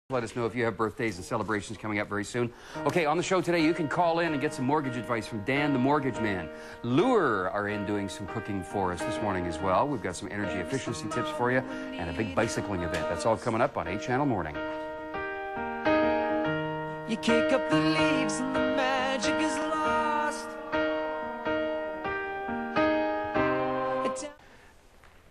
Let us know if you have birthdays and celebrations coming up very soon. Okay, on the show today, you can call in and get some mortgage advice from Dan, the mortgage man. Lure are in doing some cooking for us this morning as well. We've got some energy efficiency tips for you and a big bicycling event. That's all coming up on 8 Channel Morning. You kick up the leaves and the magic is lost.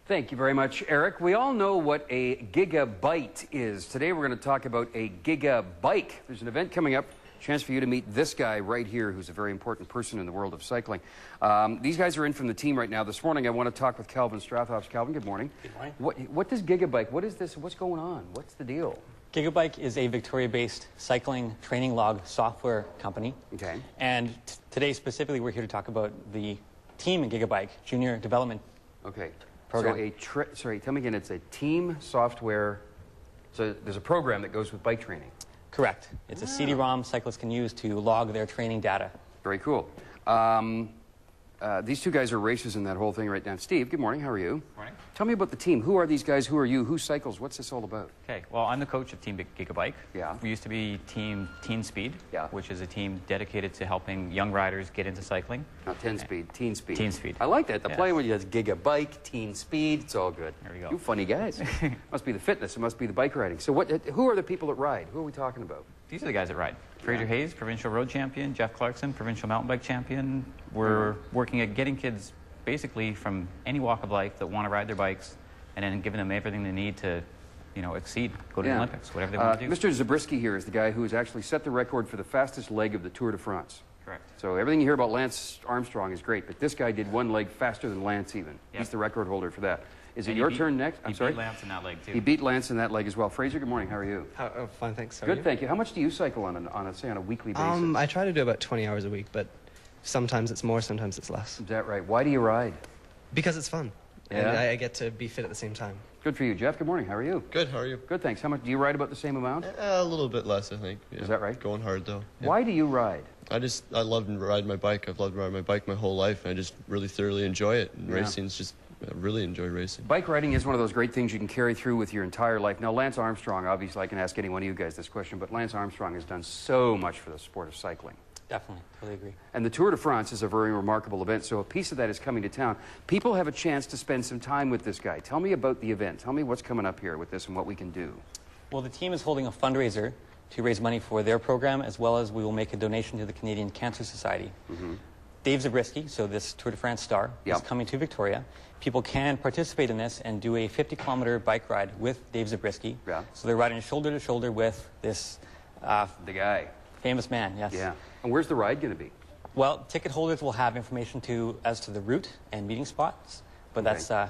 Thank you very much, Eric. We all know what a Giga-Bite is. Today we're going to talk about a Giga-Bike. There's an event coming up, chance for you to meet this guy right here, who's a very important person in the world of cycling. These guys are in from the team right now. This morning I want to talk with Calvin Strathops. Calvin, good morning. Good morning. What does Giga-Bike, what is this, what's going on? What's the deal? Giga-Bike is a Victoria-based cycling training log software company. Okay. And today specifically we're here to talk about the Team Giga-Bike Junior Development Okay. Program. So sorry, tell me again, it's a team software, so there's a program that goes with bike training. Correct. It's a CD-ROM cyclists can use to log their training data. Very cool. These two guys are racers in that whole thing right now. Steve, good morning, how are you? Morning. Tell me about the team. Who are these guys? Who are you? Who cycles? What's this all about? Okay, well, I'm the coach of Team Giga-Bike. Yeah. We used to be Team Teen Speed, Yeah. which is a team dedicated to helping young riders get into cycling. Not 10 speed, teen speed. Teen Speed. I like that. The Yes. play when you have Giga-Bike, teen speed, it's all good. There we go. You funny guys. Must be the fitness, it must be the bike riding. So who are the people that ride? Who are we talking about? These are the guys that ride. Fraser Hayes, provincial road champion. Jeff Clarkson, provincial mountain bike champion. We're working at getting kids basically from any walk of life that want to ride their bikes and then giving them everything they need to, you know, exceed, go to the Olympics, whatever they want to do. Mr. Zabriskie here is the guy who has actually set the record for the fastest leg of the Tour de France. Correct. So everything you hear about Lance Armstrong is great, but this guy did one leg faster than Lance even. Yep. He's the record holder for that. Is it And your turn next? I'm sorry? He beat Lance in that leg, too. He beat Lance in that leg as well. Fraser, good morning. How are you? Oh, fine, thanks. How are Good, you? thank you. How much do you cycle on a weekly basis? I try to do about 20 hours a week, but sometimes it's more, sometimes it's less. Is that right? Why do you ride? Because it's fun. Yeah? And I get to be fit at the same time. Good for you. Jeff, good morning. How are you? Good, how are you? Good, thanks. How much do you ride about the same amount? A little bit less, I think. Yeah. Is that right? Going hard, though. Yeah. Why do you ride? I love to ride my bike. I've loved riding my bike my whole life, and I just really thoroughly enjoy it. And racing's just, I really enjoy racing. Bike riding is one of those great things you can carry through with your entire life. Now, Lance Armstrong, obviously, I can ask any one of you guys this question, but Lance Armstrong has done so much for the sport of cycling. Definitely, totally agree. And the Tour de France is a very remarkable event, so a piece of that is coming to town. People have a chance to spend some time with this guy. Tell me about the event. Tell me what's coming up here with this and what we can do. Well, the team is holding a fundraiser to raise money for their program, as well as we will make a donation to the Canadian Cancer Society. Dave Zabriskie, so this Tour de France star, is coming to Victoria. People can participate in this and do a 50-kilometer bike ride with Dave Zabriskie. Yeah. So they're riding shoulder to shoulder with this The guy. famous man, yes. Yeah. And where's the ride going to be? Well, ticket holders will have information as to the route and meeting spots, but that's for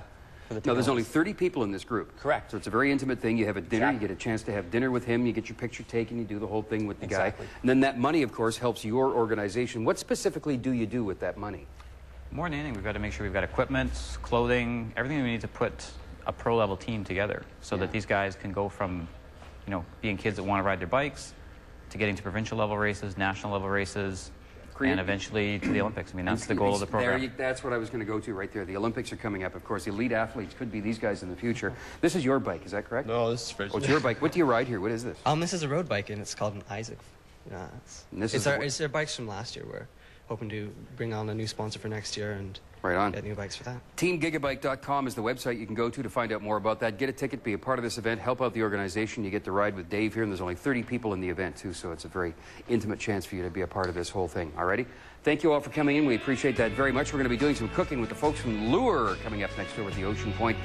the ticket No, there's only holders. 30 people in this group. Correct. So it's a very intimate thing. You have a dinner, Exactly. you get a chance to have dinner with him, you get your picture taken, you do the whole thing with the Exactly. guy. And then that money, of course, helps your organization. What specifically do you do with that money? More than anything, we've got to make sure we've got equipment, clothing, everything we need to put a pro-level team together so that these guys can go from, you know, being kids that want to ride their bikes to getting to provincial level races, national level races, and eventually to the Olympics. I mean, that's the goal of the program. That's what I was going to go to right there. The Olympics are coming up, of course. Elite athletes could be these guys in the future. This is your bike, is that correct? No, this is Fraser. Oh, it's your bike. What do you ride here? What is this? This is a road bike, and it's called an Isaac. And this It's is our bikes from last year. We're hoping to bring on a new sponsor for next year and right on. get new bikes for that. TeamGigabike.com is the website you can go to find out more about that. Get a ticket, be a part of this event, help out the organization. You get to ride with Dave here, and there's only 30 people in the event, too, so it's a very intimate chance for you to be a part of this whole thing. All righty? Thank you all for coming in. We appreciate that very much. We're going to be doing some cooking with the folks from Lure coming up next door at the Ocean Point.